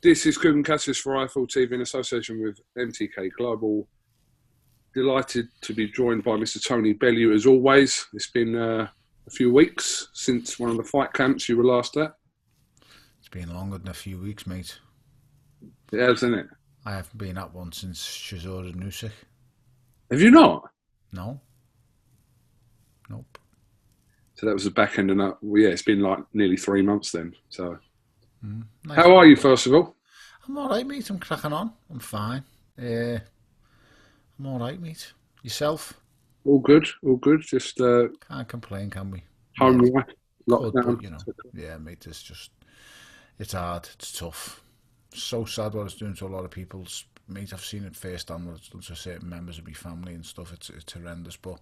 This is KUGAN CASSIUS for iFull TV in association with MTK Global. Delighted to be joined by Mr. Tony BELLEW as always. It's been a few weeks since one of the fight camps you were last at. It's been longer than a few weeks, mate. It has, hasn't it? I haven't been at one since Shazor and Usyk. Have you not? No. Nope. So that was the back end of that. Well, yeah, it's been like nearly 3 months then. So, Nice. How are you, first of all? I'm alright, mate. I'm cracking on. I'm fine. I'm alright, mate. Yourself? All good, all good. Just Can't complain, can we? home Yeah, life, lockdown. but, you know, yeah, mate, it's hard, it's tough. So sad what it's doing to a lot of people. Mate, I've seen it firsthand what it's done to certain members of my family and stuff. It's horrendous, but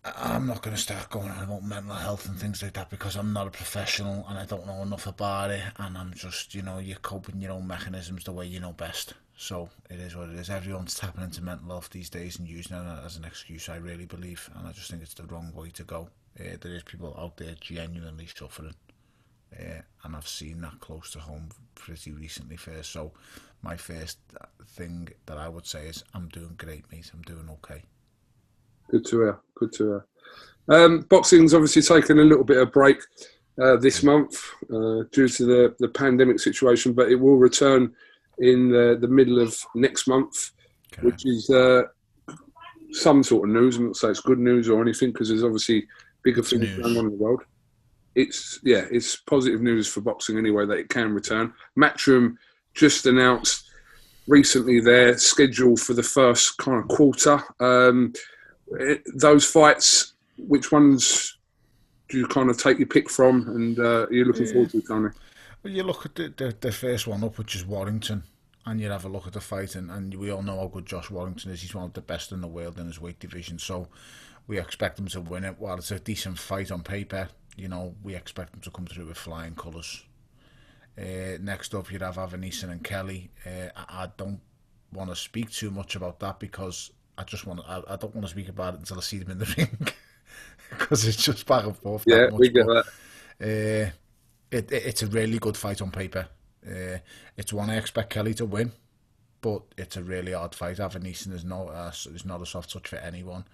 I'm not going to start going on about mental health and things like that because I'm not a professional and I don't know enough about it, and I'm just, you know, you're coping your own mechanisms the way you know best. So it is what it is. Everyone's tapping into mental health these days and using it as an excuse, I really believe, and I just think it's the wrong way to go. There is people out there genuinely suffering, and I've seen that close to home pretty recently first. So my first thing that I would say is I'm doing great, mate. I'm doing okay. Good to hear. Good to hear. Boxing's obviously taken a little bit of break this month due to the pandemic situation, but it will return in the middle of next month, Okay. which is some sort of news. I'm not saying it's good news or anything because there's obviously bigger things news. going on in the world. It's positive news for boxing anyway that it can return. Matchroom just announced recently their schedule for the first kind of quarter. Those fights, which ones do you kind of take your pick from, and are you looking forward to, Tony? Well, you look at the first one up, which is Warrington, and you have a look at the fight, and we all know how good Josh Warrington is. He's one of the best in the world in his weight division, so we expect him to win it. While it's a decent fight on paper, you know, we expect him to come through with flying colours. Next up, you'd have Avanesyan and Kelly. I don't want to speak too much about that because I don't want to speak about it until I see them in the ring because it's just back and forth. Yeah, much, we get but, that. It's a really good fight on paper. It's one I expect Kelly to win, but it's a really hard fight. Avanesyan is not a soft touch for anyone.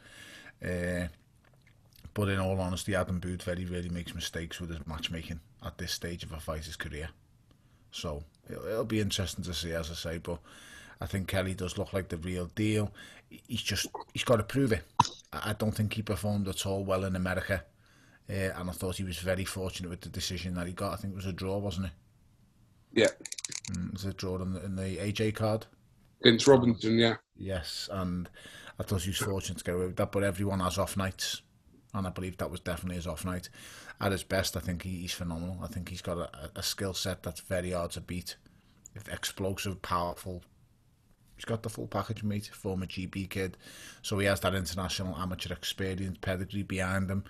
But in all honesty, Adam Booth very rarely makes mistakes with his matchmaking at this stage of a fighter's career. So it'll be interesting to see, as I say, but I think Kelly does look like the real deal. He's got to prove it. I don't think he performed at all well in America. And I thought he was very fortunate with the decision that he got. I think it was a draw, wasn't it? Yeah. It was a draw in the AJ card. Against Robinson, yeah. Yes, and I thought he was fortunate to get away with that, but everyone has off nights, and I believe that was definitely his off night. At his best, I think he's phenomenal. I think he's got a skill set that's very hard to beat. Explosive, powerful. He's got the full package, mate. Former GB kid. So he has that international amateur experience, pedigree behind him.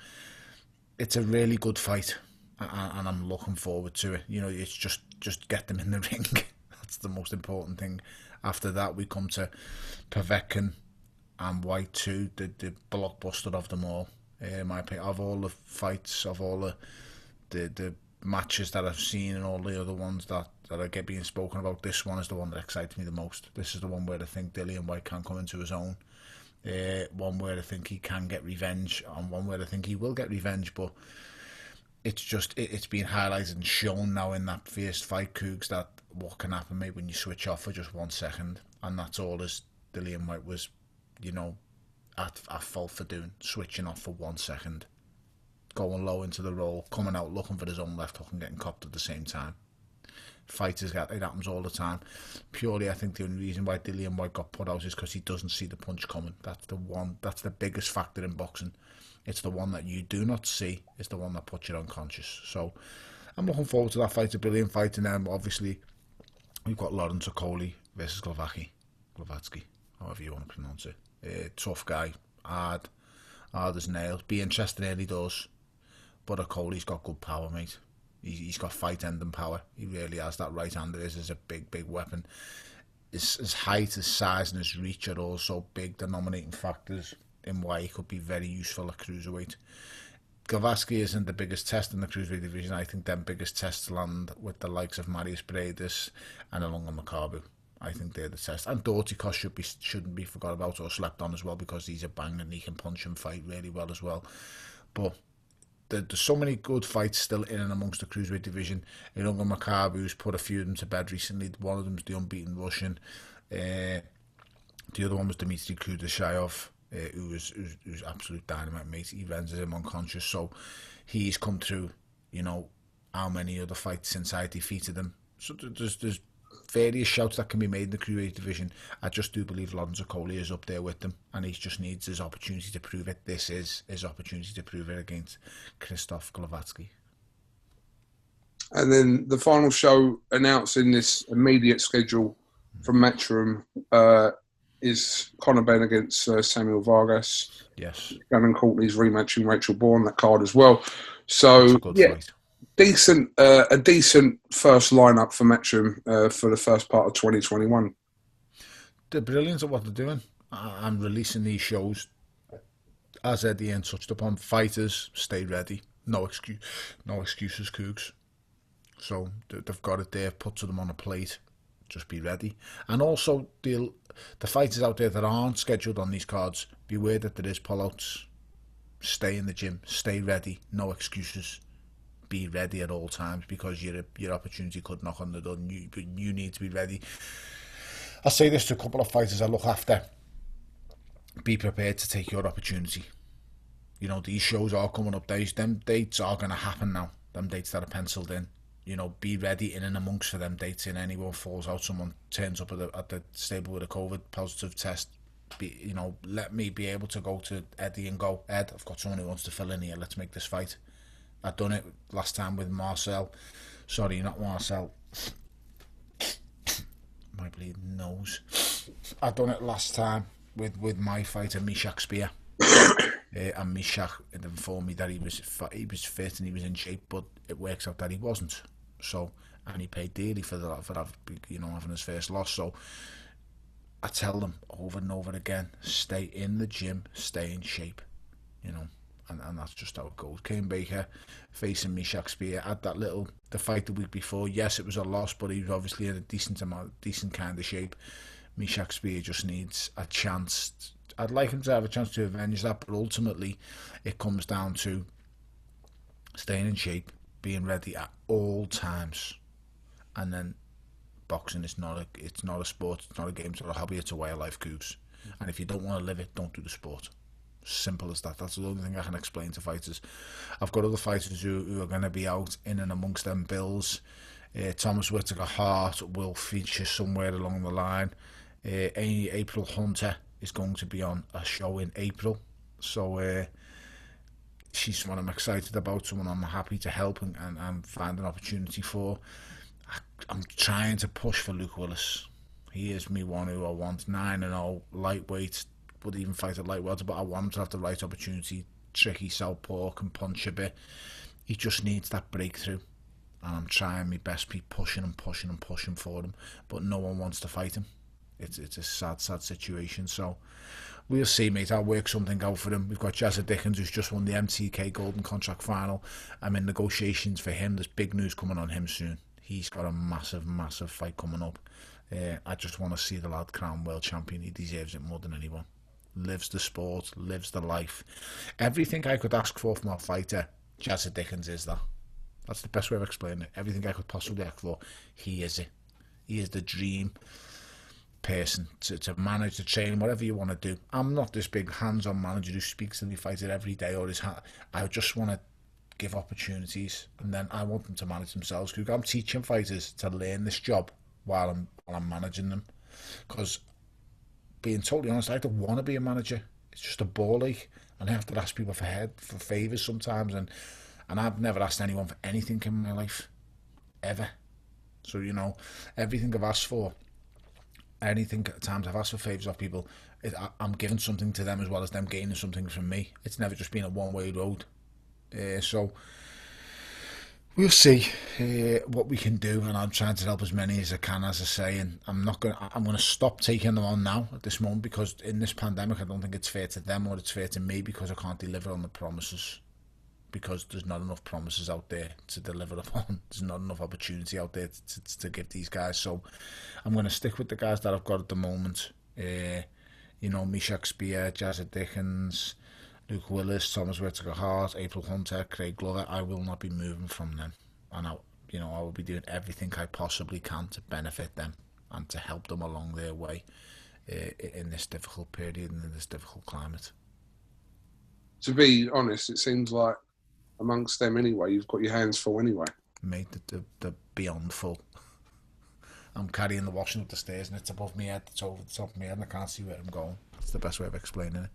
It's a really good fight, and I'm looking forward to it. You know, it's just get them in the ring. That's the most important thing. After that, we come to Povetkin and WHYTE, the blockbuster of them all. My opinion, of all the fights, of all the matches that I've seen and all the other ones that are being spoken about, this one is the one that excites me the most. This is the one where I think Dillian Whyte can come into his own. One where I think he can get revenge, and one where I think he will get revenge, but it's been highlighted and shown now in that first fight, Cougs, that what can happen, mate, when you switch off for just 1 second, and that's all as Dillian Whyte was, you know, at fault for doing, switching off for 1 second, going low into the roll, coming out looking for his own left hook and getting copped at the same time. Fighters it happens all the time. Purely, I think the only reason why Dillian Whyte got put out is because he doesn't see the punch coming. That's the biggest factor in boxing. It's the one that you do not see. It's the one that puts you unconscious. So I'm looking forward to that fight. It's a brilliant fight, and then obviously we've got Lawrence Okoli versus Glavatsky, however you want to pronounce it. Tough guy, hard as nails. Be interesting early doors, but Okoli's got good power, mate. He's got fight-ending power. He really has. That right hand is a big weapon. His height, his size, and his reach are also big denominating factors in why he could be very useful at cruiserweight. Glavatsky isn't the biggest test in the cruiserweight division. I think them biggest tests land with the likes of Marius Bredis and Ilunga Makabu. I think they're the test. And Dorticos shouldn't be forgot about or slept on as well, because he's a bang and he can punch and fight really well as well. But there's so many good fights still in and amongst the cruiserweight division. Ilunga Makabu's put a few of them to bed recently. One of them's the unbeaten Russian. The other one was Dmitry Kudryashov, who's absolute dynamite, mate. He renders him unconscious. So he's come through, you know, how many other fights since I defeated him. So there's various shouts that can be made in the cruiserweight division. I just do believe Lorenzo Coley is up there with them, and he just needs his opportunity to prove it. This is his opportunity to prove it against Krzysztof Glavatsky. And then the final show announcing this immediate schedule from Matchroom is Conor Benn against Samuel Vargas. Yes. Shannon Courtney's rematching Rachel Bourne, that card as well. So, yeah, fight. A decent first lineup for Matchroom for the first part of 2021. They're brilliant at what they're doing. I'm releasing these shows, as Eddie N touched upon. Fighters, stay ready. No excuses, Cougs. So they've got it there, put to them on a plate. Just be ready. And also, the fighters out there that aren't scheduled on these cards, beware that there is pullouts. Stay in the gym. Stay ready. No excuses. Be ready at all times, because your opportunity could knock on the door. You need to be ready. I say this to a couple of fighters I look after. Be prepared to take your opportunity. You know, these shows are coming up. Them dates are going to happen now. Them dates that are penciled in. You know, be ready in and amongst for them dates. And anyone falls out, someone turns up at the stable with a COVID positive test. Let me be able to go to Eddie and go, Ed, I've got someone who wants to fill in here. Let's make this fight. I've done it last time with Marcel. Sorry, not Marcel. My bleeding nose. I've done it last time with my fighter, Mishak Spear. And Mishak informed me that he was fit and he was in shape, but it works out that he wasn't. So, and he paid dearly for having his first loss. So I tell them over and over again, stay in the gym, stay in shape, and that's just how it goes. Kane Baker facing Mishak Spear had the fight the week before. Yes, it was a loss, but he was obviously in a decent kind of shape. Mishak Spear just needs a chance. I'd like him to have a chance to avenge that, but ultimately it comes down to staying in shape, being ready at all times, and then boxing is not a sport, it's not a game, it's not a hobby, it's a way of life, Cougs. And if you don't want to live it, don't do the sport. Simple as that. That's the only thing I can explain to fighters. I've got other fighters who are going to be out in and amongst them bills. Thomas Whittaker Hart will feature somewhere along the line. April Hunter is going to be on a show in April, so she's someone I'm excited about, someone I'm happy to help and find an opportunity for. I'm trying to push for Luke Willis. He is me one who I want. 9-0, lightweight, would even fight at lightweight, but I want him to have the right opportunity. Tricky southpaw, can punch a bit. He just needs that breakthrough, and I'm trying my best, be pushing for him, but no one wants to fight him. It's a sad situation. So we'll see, mate. I'll work something out for him. We've got Jazza Dickens, who's just won the MTK Golden Contract Final. I'm in negotiations for him. There's big news coming on him soon. He's got a massive fight coming up. I just want to see the lad crowned world champion. He deserves it more than anyone. Lives the sport, lives the life. Everything I could ask for from a fighter, Jazza Dickens is that. That's the best way of explaining it. Everything I could possibly ask for, he is it. He is the dream person to manage, to train, whatever you want to do. I'm not this big hands-on manager who speaks to the fighter every day or I just want to give opportunities, and then I want them to manage themselves. I'm teaching fighters to learn this job while I'm managing them, because being totally honest, I don't want to be a manager. It's just a ball ache, and I have to ask people for favours sometimes, and I've never asked anyone for anything in my life ever. So everything I've asked for, anything at times I've asked for favours of people, I'm giving something to them as well as them gaining something from me. It's never just been a one-way road. So we'll see what we can do, and I'm trying to help as many as I can, as I say, and I'm going to stop taking them on now at this moment, because in this pandemic I don't think it's fair to them or it's fair to me, because I can't deliver on the promises. because there's not enough promises out there to deliver upon. There's not enough opportunity out there to give these guys. So I'm going to stick with the guys that I've got at the moment. You know, Mishak Spear, Jazza Dickens, Luke Willis, Thomas Whittaker-Hart, April Hunter, Craig Glover. I will not be moving from them, and I will be doing everything I possibly can to benefit them and to help them along their way in this difficult period and in this difficult climate. To be honest, it seems like amongst them anyway, you've got your hands full anyway. Mate, they're beyond full. I'm carrying the washing up the stairs and it's above my head, it's over the top of my head and I can't see where I'm going. That's the best way of explaining it.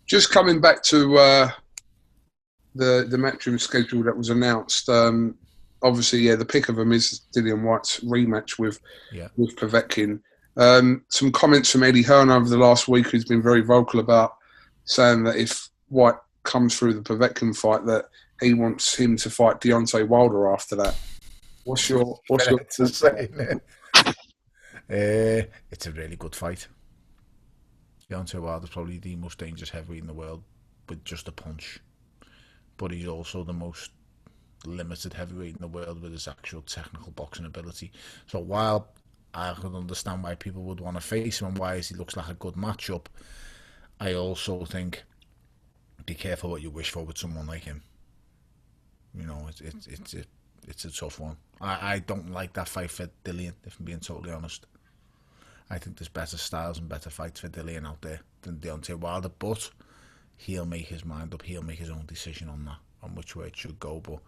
Just coming back to the matchroom schedule that was announced, obviously, yeah, the pick of them is Dillian Whyte's rematch with Povetkin. Some comments from Eddie Hearn over the last week, who's been very vocal about saying that if Whyte comes through the Povetkin fight, that he wants him to fight Deontay Wilder after that. What's your to say, it's a really good fight. Deontay Wilder's probably the most dangerous heavyweight in the world with just a punch, but he's also the most limited heavyweight in the world with his actual technical boxing ability. So while I can understand why people would want to face him and why he looks like a good matchup, I also think be careful what you wish for with someone like him. You know, it's a tough one. I don't like that fight for Dillian, if I'm being totally honest. I think there's better styles and better fights for Dillian out there than Deontay Wilder, but he'll make his mind up. He'll make his own decision on that, on which way it should go. But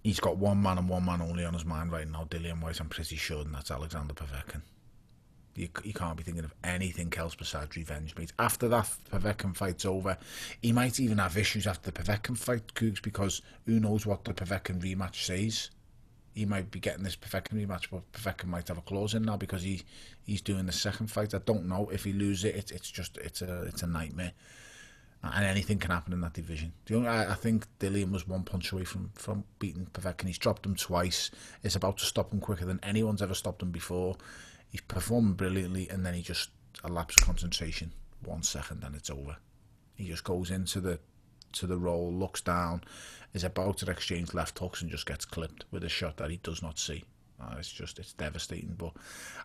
he's got one man and one man only on his mind right now, Dillian Whyte, I'm pretty sure, and that's Alexander Povetkin. You can't be thinking of anything else besides revenge, mate. After that Povetkin fight's over, he might even have issues after the Povetkin fight, Cougs, because who knows what the Povetkin rematch says. He might be getting this Povetkin rematch, but Povetkin might have a clause in now because he's doing the second fight. I don't know. If he loses it, it's a nightmare, and anything can happen in that division. I think Dillian was one punch away from beating Povetkin. He's dropped him twice. It's about to stop him quicker than anyone's ever stopped him before. He's performing brilliantly, and then he just a lapse of concentration, 1 second, and it's over. He just goes into the roll, looks down, is about to exchange left hooks, and just gets clipped with a shot that he does not see. It's devastating. But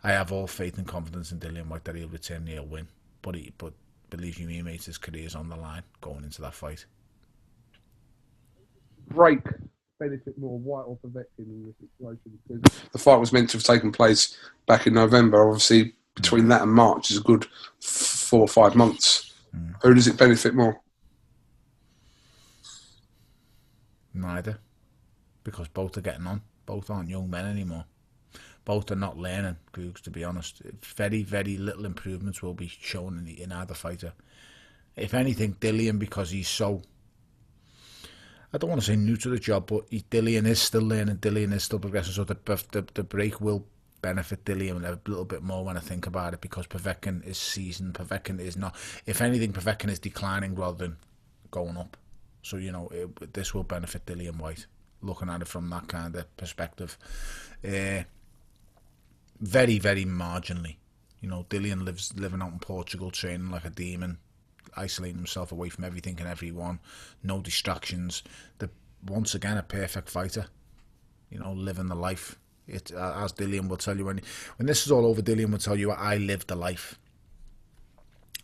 I have all faith and confidence in Dillian Whyte that he'll return, he'll win. But believe you me, mate, his career's on the line going into that fight. Break benefit more Whyte or Povetkin in this situation, because the fight was meant to have taken place back in November. Obviously, between that and March is a good 4 or 5 months. Who does it benefit more? Neither, because both are getting on. Both aren't young men anymore. Both are not learning, Googs, to be honest. Very, very little improvements will be shown in either fighter. If anything, Dillian, because he's so, I don't want to say new to the job, but Dillian is still learning, Dillian is still progressing, so the break will benefit Dillian a little bit more when I think about it, because Povetkin is seasoned, Povetkin is not. If anything, Povetkin is declining rather than going up. So, you know, this will benefit Dillian Whyte, looking at it from that kind of perspective. Very, very marginally. You know, Dillian living out in Portugal, training like a demon, isolating himself away from everything and everyone, no distractions. Once again, a perfect fighter. You know, living the life. As Dillian will tell you, when this is all over, Dillian will tell you, I lived the life.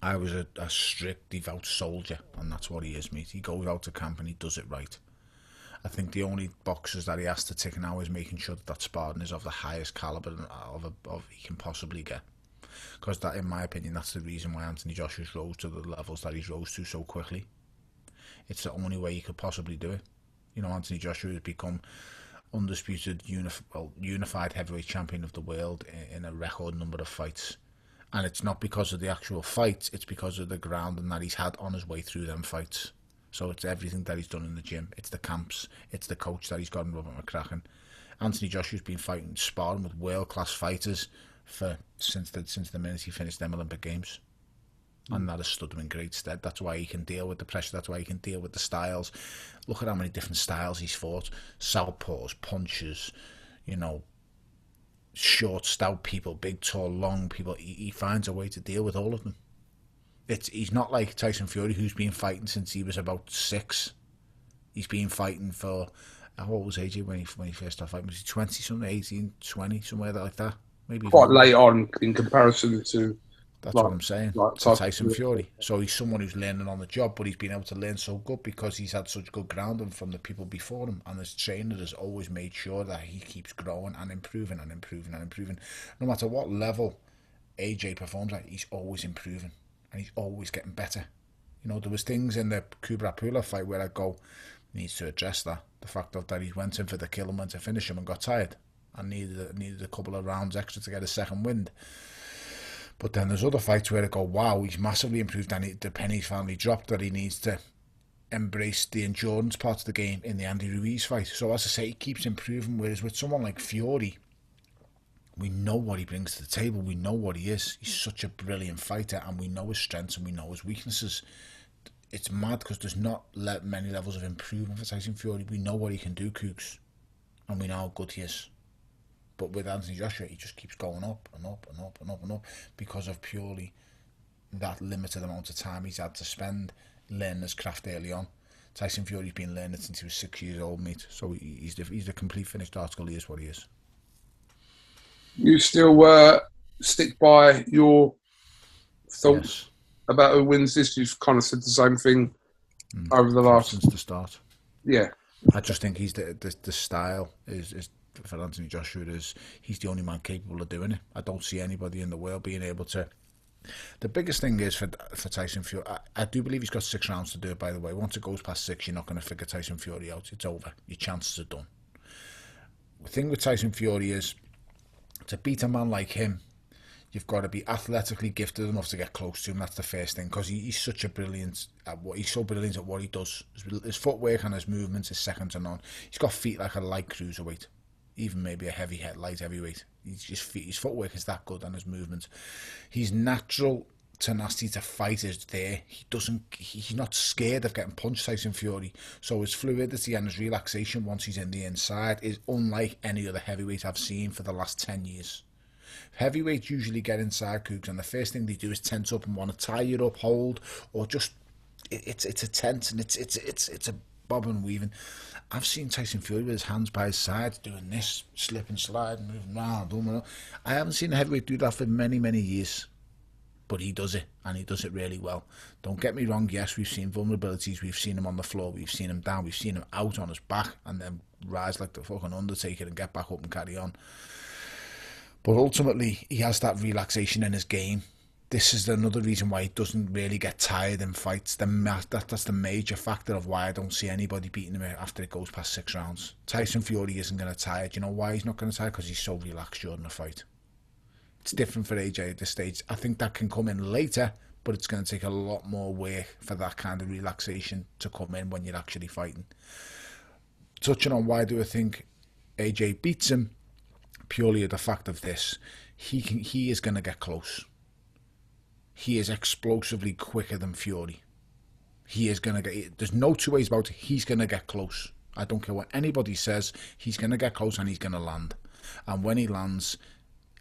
I was a strict, devout soldier, and that's what he is, mate. He goes out to camp and he does it right. I think the only boxes that he has to tick now is making sure that Spartan is of the highest caliber of he can possibly get. Because that, in my opinion, that's the reason why Anthony Joshua's rose to the levels that he's rose to so quickly. It's the only way he could possibly do it. You know, Anthony Joshua has become undisputed, unified heavyweight champion of the world in a record number of fights. And it's not because of the actual fights, it's because of the grounding that he's had on his way through them fights. So it's everything that he's done in the gym. It's the camps. It's the coach that he's got in Robert McCracken. Anthony Joshua's been fighting, sparring with world-class fighters since the minute he finished them Olympic Games. And that has stood him in great stead. That's why he can deal with the pressure. That's why he can deal with the styles. Look at how many different styles he's fought. Southpaws, punches, you know, short, stout people, big, tall, long people. He finds a way to deal with all of them. He's not like Tyson Fury, who's been fighting since he was about 6. He's been fighting for, what was AJ when he first started fighting? Was he 20 something, 18, 20, somewhere like that? Maybe quite late on in comparison to. That's what I'm saying. To Tyson Fury. So he's someone who's learning on the job, but he's been able to learn so good because he's had such good grounding from the people before him, and his trainer has always made sure that he keeps growing and improving and improving and improving. No matter what level AJ performs at, he's always improving and he's always getting better. You know, there was things in the Kubrat-Pulev fight where I go, needs to address that. The fact that he went in for the kill and went to finish him and got tired and needed a couple of rounds extra to get a second wind. But then there's other fights where I go, wow, he's massively improved, and the penny's finally dropped that he needs to embrace the endurance part of the game in the Andy Ruiz fight. So as I say, he keeps improving, whereas with someone like Fury, we know what he brings to the table, we know what he is. He's such a brilliant fighter, and we know his strengths and we know his weaknesses. It's mad because there's not many levels of improvement for Tyson Fury. We know what he can do, Cougs, and we know how good he is. But with Anthony Joshua, he just keeps going up and up and up and up and up because of purely that limited amount of time he's had to spend learning his craft early on. Tyson Fury's been learning it since he was 6 years old, mate. So he's the complete finished article. He is what he is. You still stick by your thoughts about who wins this? You've kind of said the same thing over the last... Since the start. Yeah. I just think he's the style is for Anthony Joshua, he's the only man capable of doing it. I don't see anybody in the world being able to. The biggest thing is for Tyson Fury, I do believe he's got 6 rounds to do it, by the way. Once it goes past 6, you're not going to figure Tyson Fury out. It's over. Your chances are done. The thing with Tyson Fury is, to beat a man like him, you've got to be athletically gifted enough to get close to him. That's the first thing, because he's so brilliant at what he does. His footwork and his movements is second to none. He's got feet like a light cruiserweight, even maybe a light heavyweight. His footwork is that good, and his movement. His natural tenacity to fight is there. He's not scared of getting punched, Tyson Fury. So his fluidity and his relaxation once he's in the inside is unlike any other heavyweight I've seen for the last 10 years. Heavyweights usually get inside, Cougs, and the first thing they do is tense up and want to tie you up, hold, or just it's a tense, and it's a bob and weaving. I've seen Tyson Fury with his hands by his sides doing this, slip and slide, and moving around. I haven't seen a heavyweight do that for many, many years. But he does it, and he does it really well. Don't get me wrong, yes, we've seen vulnerabilities, we've seen him on the floor, we've seen him down, we've seen him out on his back, and then rise like the fucking Undertaker and get back up and carry on. But ultimately, he has that relaxation in his game. This is another reason why he doesn't really get tired in fights. That's the major factor of why I don't see anybody beating him after it goes past 6 rounds. Tyson Fury isn't going to tire. Do you know why he's not going to tire? Because he's so relaxed during the fight. It's different for AJ at this stage. I think that can come in later, but it's going to take a lot more work for that kind of relaxation to come in when you're actually fighting. Touching on why do I think AJ beats him, purely the fact of this, he is going to get close. He is explosively quicker than Fury. He is going to get... There's no two ways about it. He's going to get close. I don't care what anybody says. He's going to get close and he's going to land. And when he lands,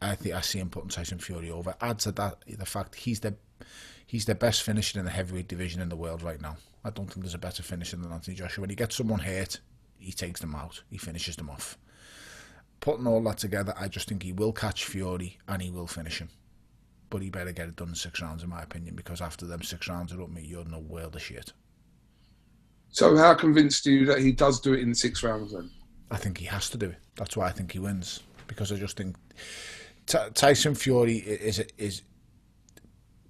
I think I see him putting Tyson Fury over. Add to that the fact he's the best finisher in the heavyweight division in the world right now. I don't think there's a better finisher than Anthony Joshua. When he gets someone hurt, he takes them out. He finishes them off. Putting all that together, I just think he will catch Fury and he will finish him. But he better get it done in 6 rounds, in my opinion, because after them 6 rounds are up, mate, you're in a world of shit. So how convinced are you that he does do it in 6 rounds then? I think he has to do it. That's why I think he wins. Because I just think Tyson Fury is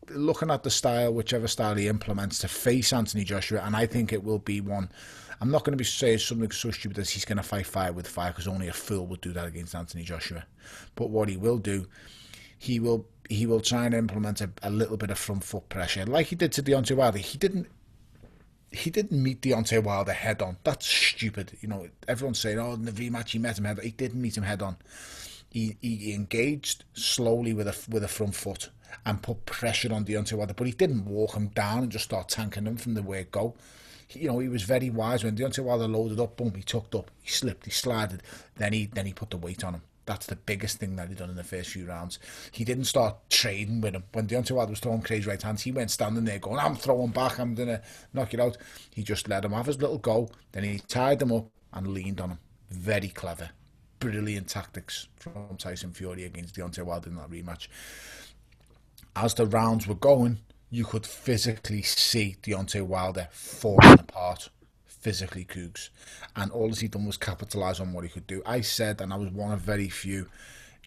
looking at the style, whichever style he implements to face Anthony Joshua, and I think it will be one. I'm not going to be saying something so stupid as he's going to fight fire with fire, because only a fool would do that against Anthony Joshua. But what he will do, he will try and implement a little bit of front foot pressure, like he did to Deontay Wilder. He didn't meet Deontay Wilder head on. That's stupid. You know, everyone's saying, oh, in the rematch he met him head on. He didn't meet him head on. He engaged slowly with a front foot and put pressure on Deontay Wilder, but he didn't walk him down and just start tanking him from the word go. He was very wise. When Deontay Wilder loaded up, boom, he tucked up, he slipped, he slided, then he put the weight on him. That's the biggest thing that he done in the first few rounds. He didn't start trading with him. When Deontay Wilder was throwing crazy right hands, he went standing there going, I'm throwing back, I'm going to knock it out. He just let him have his little go. Then he tied him up and leaned on him. Very clever. Brilliant tactics from Tyson Fury against Deontay Wilder in that rematch. As the rounds were going, you could physically see Deontay Wilder falling apart. Physically, Cougs, and all he done was capitalise on what he could do. I said, and I was one of very few,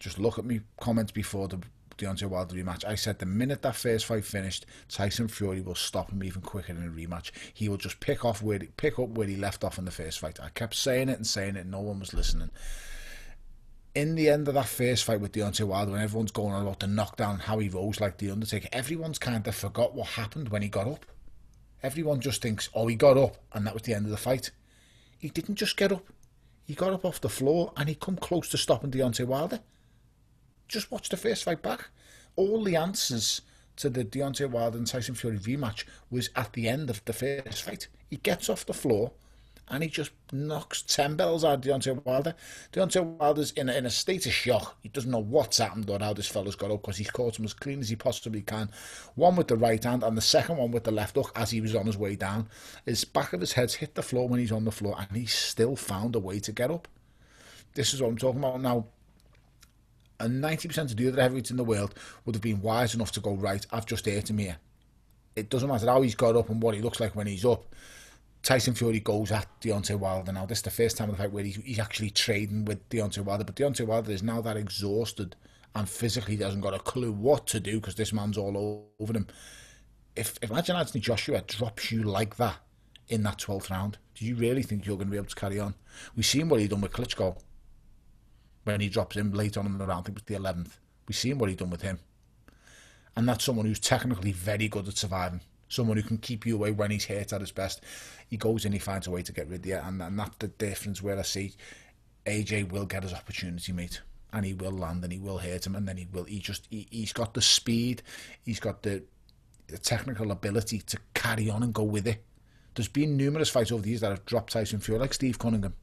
just look at me comments before the Deontay Wilder rematch. I said the minute that first fight finished, Tyson Fury will stop him even quicker in a rematch. He will just pick up where he left off in the first fight. I kept saying it, and no one was listening. In the end of that first fight with Deontay Wilder, when everyone's going on about the knockdown, how he rose like the Undertaker, everyone's kind of forgot what happened when he got up. Everyone just thinks, oh, he got up and that was the end of the fight. He didn't just get up. He got up off the floor and he come close to stopping Deontay Wilder. Just watch the first fight back. All the answers to the Deontay Wilder and Tyson Fury rematch was at the end of the first fight. He gets off the floor and he just knocks 10 bells out of Deontay Wilder. Deontay Wilder's in a state of shock. He doesn't know what's happened or how this fella's got up because he's caught him as clean as he possibly can. One with the right hand and the second one with the left hook as he was on his way down. His back of his head's hit the floor when he's on the floor and he's still found a way to get up. This is what I'm talking about now. And 90% of the other heavyweights in the world would have been wise enough to go, right, I've just hurt him here. It doesn't matter how he's got up and what he looks like when he's up. Tyson Fury goes at Deontay Wilder now. This is the first time in the fight where he's actually trading with Deontay Wilder. But Deontay Wilder is now that exhausted and physically doesn't got a clue what to do because this man's all over him. Imagine Anthony Joshua drops you like that in that 12th round. Do you really think you're going to be able to carry on? We've seen what he done with Klitschko when he drops him late on in the round. I think it was the 11th. We've seen what he done with him. And that's someone who's technically very good at surviving. Someone who can keep you away when he's hurt at his best. He goes in, he finds a way to get rid of you, and that's the difference where I see AJ will get his opportunity, mate, and he will land and he will hurt him, and then he's got the speed, he's got the technical ability to carry on and go with it. There's been numerous fights over the years that have dropped Tyson Fury, like Steve Cunningham.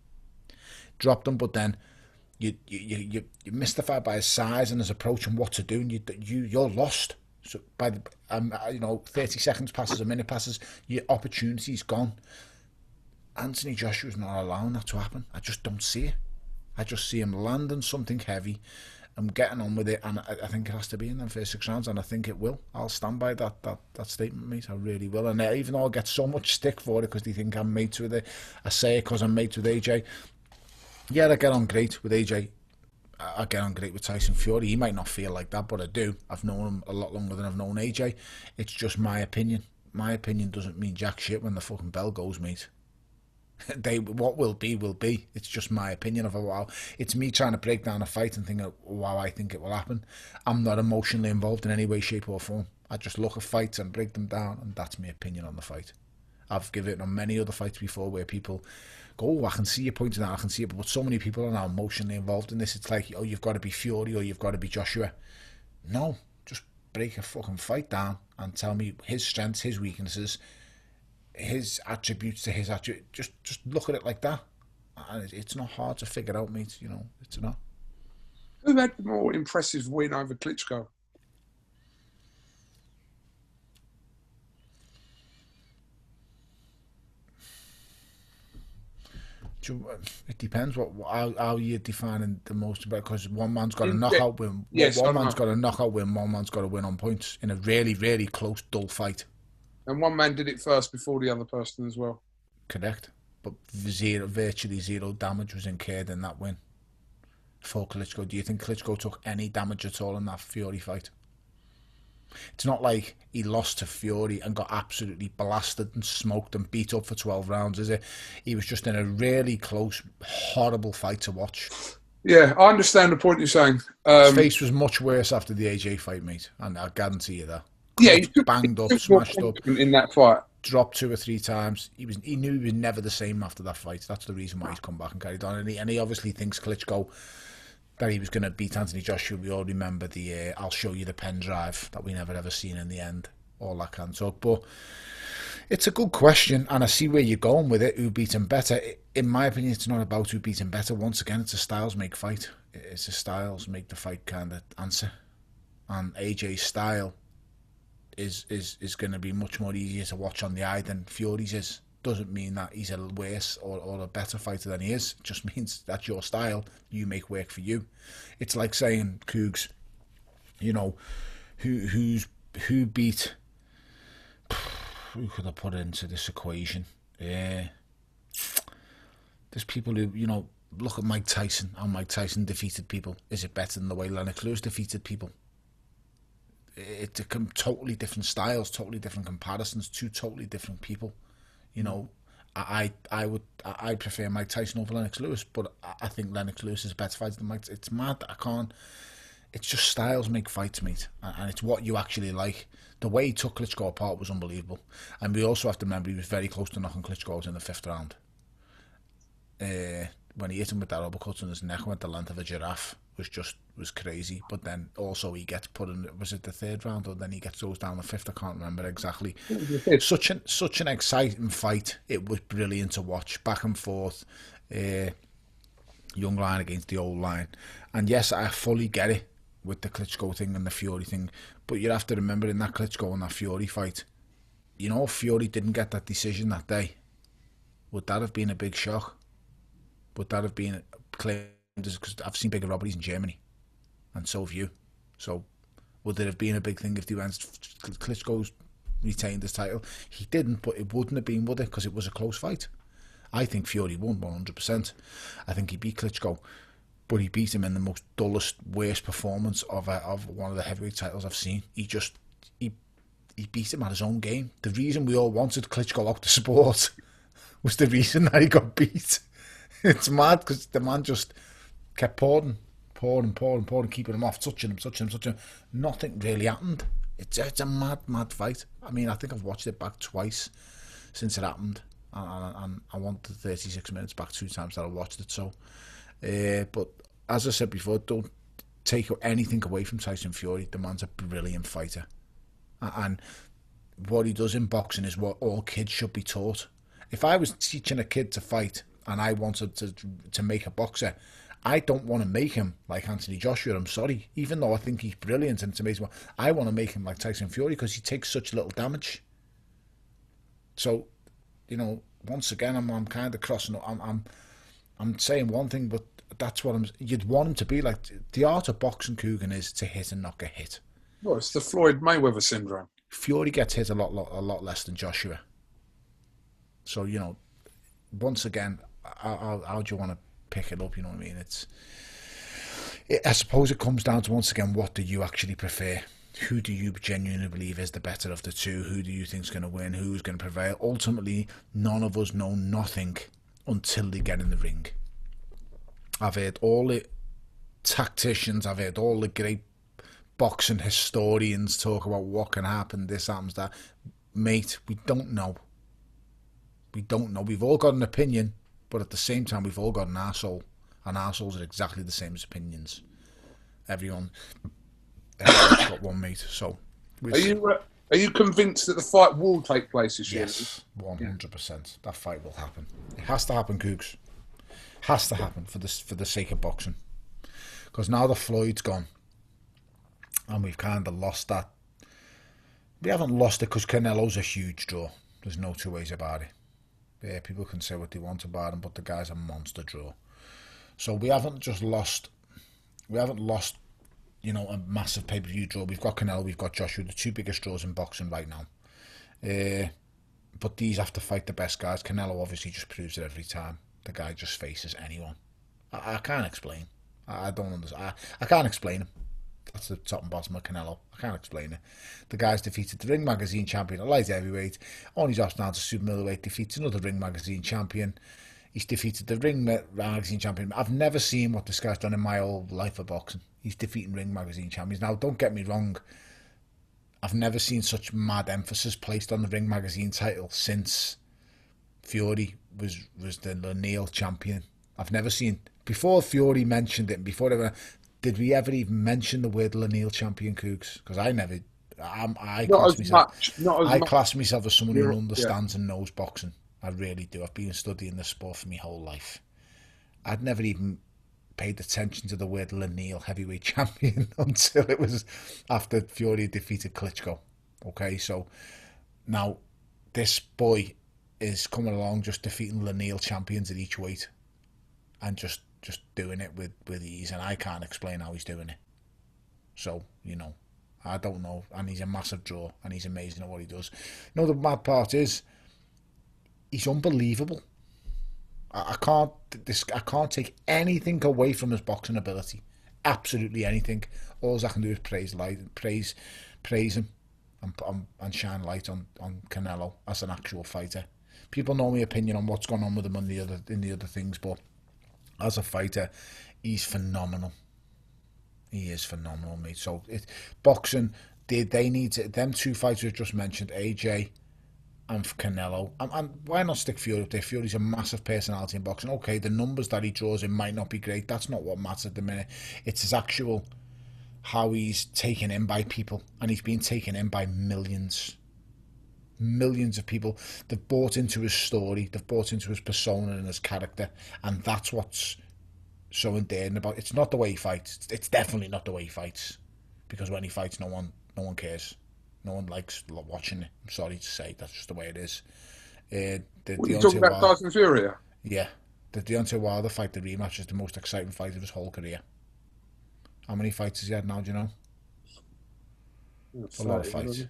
Dropped him, but then you're mystified by his size and his approach and what to do, and you're lost. So by the 30 seconds passes, a minute passes, your opportunity's gone. Anthony Joshua's not allowing that to happen. I just don't see it. I just see him landing something heavy and getting on with it, and I think it has to be in them first 6 rounds, and I think it will. I'll stand by that statement, mate. I really will. And even though I get so much stick for it because they think I'm mates with it, I say it because I'm mates with AJ. Yeah, I get on great with AJ. I get on great with Tyson Fury. He might not feel like that, but I do. I've known him a lot longer than I've known AJ. It's just my opinion. My opinion doesn't mean jack shit when the fucking bell goes, mate. What will be, will be. It's just my opinion of a while. It's me trying to break down a fight and think of how I think it will happen. I'm not emotionally involved in any way, shape or form. I just look at fights and break them down, and that's my opinion on the fight. I've given it on many other fights before where people go, oh, I can see your point in that, I can see it, but so many people are now emotionally involved in this. It's like, oh, you've got to be Fury or you've got to be Joshua. No, just break a fucking fight down and tell me his strengths, his weaknesses, his attributes to his attributes. Just look at it like that. And it's not hard to figure out, mate. You know, it's not. Who had the more impressive win over Klitschko? It depends how you're defining the most, because one man's got a knockout win. Yes, one man's got a knockout win. One man's got a win on points in a really, really close, dull fight. And one man did it first before the other person as well. Correct, but virtually zero damage was incurred in that win for Klitschko. Do you think Klitschko took any damage at all in that Fury fight? It's not like he lost to Fury and got absolutely blasted and smoked and beat up for 12 rounds, is it? He was just in a really close, horrible fight to watch. Yeah, I understand the point you're saying. His face was much worse after the AJ fight, mate, and I guarantee you that. Yeah, he banged up, smashed up in that fight. Dropped 2 or 3 times. He knew he was never the same after that fight. That's the reason why he's come back and carried on. And he obviously thinks Klitschko, that he was going to beat Anthony Joshua. We all remember the I'll show you the pen drive that we never ever seen in the end, all that kind of talk. But it's a good question, and I see where you're going with it. Who beat him better? In my opinion, it's not about who beat him better. Once again, it's a styles make fight. it's the styles make the fight kind of answer, and AJ's style is going to be much more easier to watch on the eye than Fury's is. Doesn't mean that he's a worse or a better fighter than he is. It just means that's your style. You make work for you. It's like saying, Cougs, you know, who beat... Who could I put into this equation? There's people who, you know, look at Mike Tyson, how Mike Tyson defeated people. Is it better than the way Lennox Lewis defeated people? It's a totally different styles, totally different comparisons, two totally different people. You know, I prefer Mike Tyson over Lennox Lewis, but I think Lennox Lewis is a better fighter than Mike. It's mad. I can't. It's just styles make fights, mate, and it's what you actually like. The way he took Klitschko apart was unbelievable, and we also have to remember he was very close to knocking Klitschko out in the 5th round. When he hit him with that uppercut in his neck, went the length of a giraffe, was crazy. But then also he gets put in, was it the 3rd round, or then he goes down the 5th? I can't remember exactly. Such an exciting fight. It was brilliant to watch, back and forth, young line against the old line. And yes, I fully get it with the Klitschko thing and the Fury thing, but you have to remember, in that Klitschko and that Fury fight, you know, if Fury didn't get that decision that day, would that have been a big shock? Would that have been claimed as, because I've seen bigger robberies in Germany, and so have you. So would it have been a big thing if they went, Klitschko's retained his title? He didn't, but it wouldn't have been, would it? Because it was a close fight. I think Fury won 100%. I think he beat Klitschko, but he beat him in the most dullest, worst performance of one of the heavyweight titles I've seen. He beat him at his own game. The reason we all wanted Klitschko out the sport was the reason that he got beat. It's mad, because the man just kept pouring, keeping him off, touching him. Nothing really happened. It's a mad fight. I mean, I think I've watched it back twice since it happened, and I want the 36 minutes back 2 times that I watched it. So, but as I said before, don't take anything away from Tyson Fury. The man's a brilliant fighter, and what he does in boxing is what all kids should be taught. If I was teaching a kid to fight, and I wanted to make a boxer, I don't want to make him like Anthony Joshua, I'm sorry. Even though I think he's brilliant and it's amazing, I want to make him like Tyson Fury, because he takes such little damage. So, you know, once again, I'm kind of crossing up. I'm saying one thing, but that's what you'd want him to be like. The art of boxing, KUGAN, is to hit and not get hit. Well, it's the Floyd Mayweather syndrome. Fury gets hit a lot less than Joshua. So, you know, once again, how do you want to pick it up? You know what I mean? I suppose it comes down to, once again, what do you actually prefer? Who do you genuinely believe is the better of the two? Who do you think is going to win? Who's going to prevail? Ultimately, none of us know nothing until they get in the ring. I've heard all the tacticians, I've heard all the great boxing historians talk about what can happen, this happens, that. Mate, we don't know. We don't know. We've all got an opinion, but at the same time, we've all got an arsehole. And arseholes are exactly the same as opinions. Everyone's got one, mate. So, are you convinced that the fight will take place this year? Yes, 100%. That fight will happen. It has to happen, Cougs. Has to happen for the sake of boxing. Because now that Floyd's gone, and we've kind of lost that. We haven't lost it because Canelo's a huge draw. There's no two ways about it. Yeah, people can say what they want about him, but the guy's a monster draw. So we haven't just lost. We haven't lost, you know, a massive pay-per-view draw. We've got Canelo, we've got Joshua, the two biggest draws in boxing right now. But these have to fight the best guys. Canelo obviously just proves it every time. The guy just faces anyone. I can't explain. I don't understand. I can't explain him. That's the top and bottom of Canelo. I can't explain it. The guy's defeated the Ring Magazine champion at light heavyweight. On his off down to super middleweight, defeats another Ring Magazine champion. He's defeated the Ring Magazine champion. I've never seen what this guy's done in my whole life of boxing. He's defeating Ring Magazine champions. Now, don't get me wrong. I've never seen such mad emphasis placed on the Ring Magazine title since Fury was the Lanil champion. I've never seen, before Fury mentioned it, did we ever even mention the word Lanil champion, Cougs? Because I never. I class myself as someone who understands and knows boxing. I really do. I've been studying the sport for my whole life. I'd never even paid attention to the word lineal heavyweight champion until it was after Fury defeated Klitschko. Okay, so now this boy is coming along just defeating lineal champions at each weight and just doing it with ease, and I can't explain how he's doing it. So, you know, I don't know, and he's a massive draw, and he's amazing at what he does. You know, the mad part is, he's unbelievable. I can't take anything away from his boxing ability, absolutely anything. All I can do is praise him, and shine light on Canelo as an actual fighter. People know my opinion on what's going on with him in the other things, but as a fighter, he's phenomenal. He is phenomenal, mate. So boxing, they need to, them two fighters we've just mentioned, AJ and Canelo, and why not stick Fury up there? Fury's a massive personality in boxing. Okay, the numbers that he draws in might not be great. That's not what matters at the minute. It's his actual, how he's taken in by people, and he's been taken in by millions of people. They've bought into his story, they've bought into his persona and his character, and that's what's so endearing about it. It's not the way he fights. It's definitely not the way he fights, because when he fights, no one cares. No one likes watching it. I'm sorry to say, that's just the way it is. You talking about Tyson Fury? Yeah, the Deontay Wilder fight, the rematch, is the most exciting fight of his whole career. How many fights has he had now? Do you know? A lot of fights.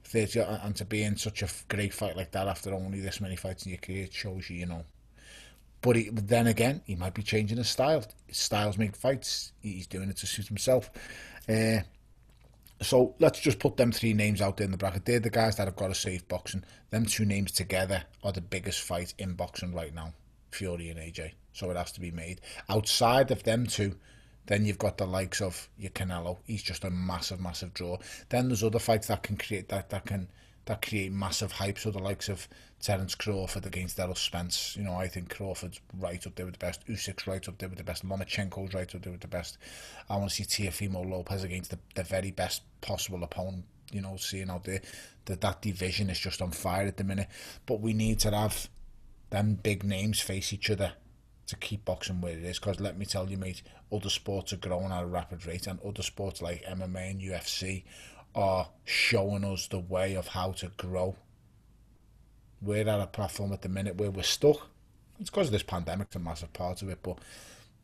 30, and to be in such a great fight like that after only this many fights in your career, it shows you, you know. But then again, he might be changing his style. His styles make fights. He's doing it to suit himself. So let's just put them three names out there in the bracket. They're the guys that have got to save boxing. Them two names together are the biggest fight in boxing right now, Fury and AJ. So it has to be made. Outside of them two, then you've got the likes of your Canelo. He's just a massive draw. Then there's other fights that can create that create massive hype. So the likes of Terence Crawford against Errol Spence. You know, I think Crawford's right up there with the best. Usyk's right up there with the best. Lomachenko's right up there with the best. I want to see Teofimo Lopez against the very best possible opponent. You know, seeing out there that division is just on fire at the minute. But we need to have them big names face each other to keep boxing where it is, because let me tell you, mate, other sports are growing at a rapid rate, and other sports like MMA and UFC are showing us the way of how to grow. We're at a platform at the minute where we're stuck. It's because of this pandemic, it's a massive part of it, but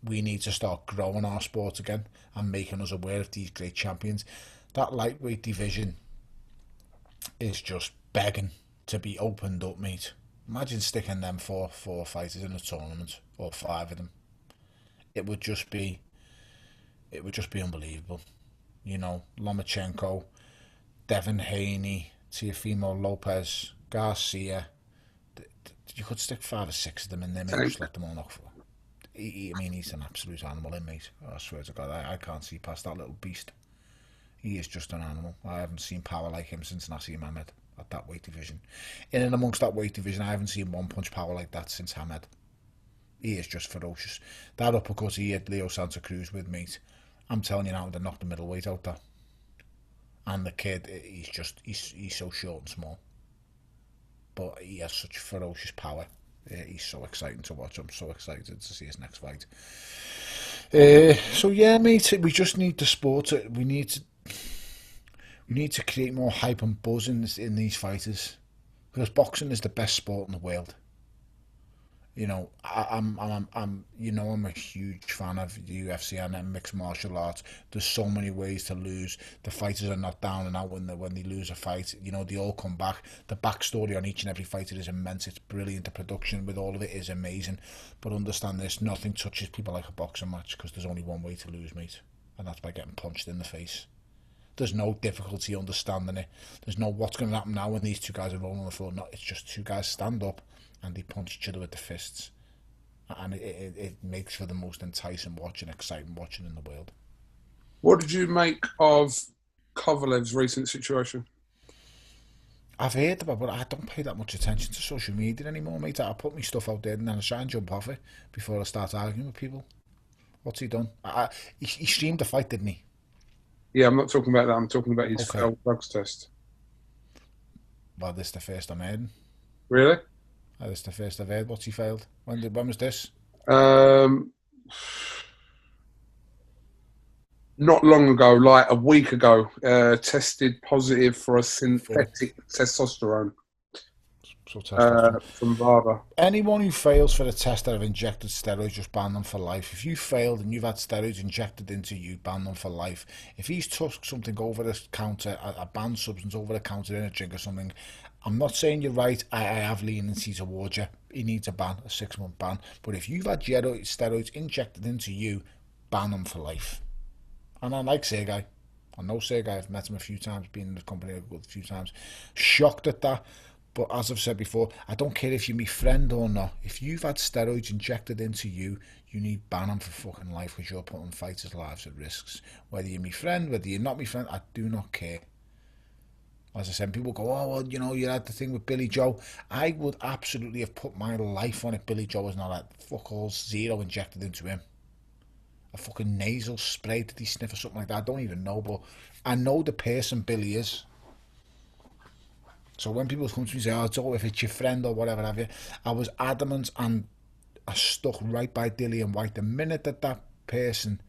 we need to start growing our sport again and making us aware of these great champions. That lightweight division is just begging to be opened up, mate. Imagine sticking them four fighters in a tournament, or 5 of them. It would just be unbelievable. You know, Lomachenko, Devin Haney, Teofimo Lopez, Garcia. You could stick 5 or 6 of them in there, maybe just let them all knock for. I mean, he's an absolute animal, mate. I swear to God, I can't see past that little beast. He is just an animal. I haven't seen power like him since Nassim Ahmed at that weight division. In and amongst that weight division, I haven't seen one punch power like that since Hamed. He is just ferocious. That uppercut he hit Leo Santa Cruz with, mate, I'm telling you now, they knocked the middleweight out there. And the kid, he's so short and small. But he has such ferocious power. He's so exciting to watch. I'm so excited to see his next fight. So yeah, mate, we just need the sport. We need to create more hype and buzz in these fighters, because boxing is the best sport in the world. You know, I'm a huge fan of the UFC and mixed martial arts. There's so many ways to lose. The fighters are not down and out when they lose a fight. You know, they all come back. The backstory on each and every fighter is immense. It's brilliant. The production with all of it is amazing. But understand this, nothing touches people like a boxing match, because there's only one way to lose, mate, and that's by getting punched in the face. There's no difficulty understanding it. There's no what's going to happen now when these two guys are rolling on the floor. No, it's just two guys stand up and they punch each other with the fists. And it makes for the most enticing watching, exciting watching in the world. What did you make of Kovalev's recent situation? I've heard about it, but I don't pay that much attention to social media anymore, mate. I put my stuff out there and then I try and jump off it before I start arguing with people. What's he done? He streamed the fight, didn't he? Yeah, I'm not talking about that. I'm talking about his failed drugs test. Well, this is the first I'm hearing. Really? This is the first I've heard. What's he failed? When was this? not long ago, like a week ago, tested positive for a synthetic testosterone So testosterone. from VADA. Anyone who fails for a test that have injected steroids, just ban them for life. If you failed and you've had steroids injected into you, ban them for life. If he's took something over the counter, a banned substance over the counter in a drink or something, I'm not saying you're right. I have leniency towards you. He needs a ban, a 6-month ban. But if you've had steroids injected into you, ban them for life. And I like Sergey. I know Sergey. I've met him a few times, been in the company a few times. Shocked at that. But as I've said before, I don't care if you're my friend or not. If you've had steroids injected into you, you need ban them for fucking life because you're putting fighters' lives at risks. Whether you're my friend, whether you're not my friend, I do not care. As I said, people go, oh, well, you know, you had the thing with Billy Joe. I would absolutely have put my life on it. Billy Joe was not had fuck all zero injected into him. A fucking nasal spray, did he sniff or something like that? I don't even know, but I know the person Billy is. So when people come to me and say, oh, it's all if it's your friend or whatever have you, I was adamant and I stuck right by Dilly and White. The minute that person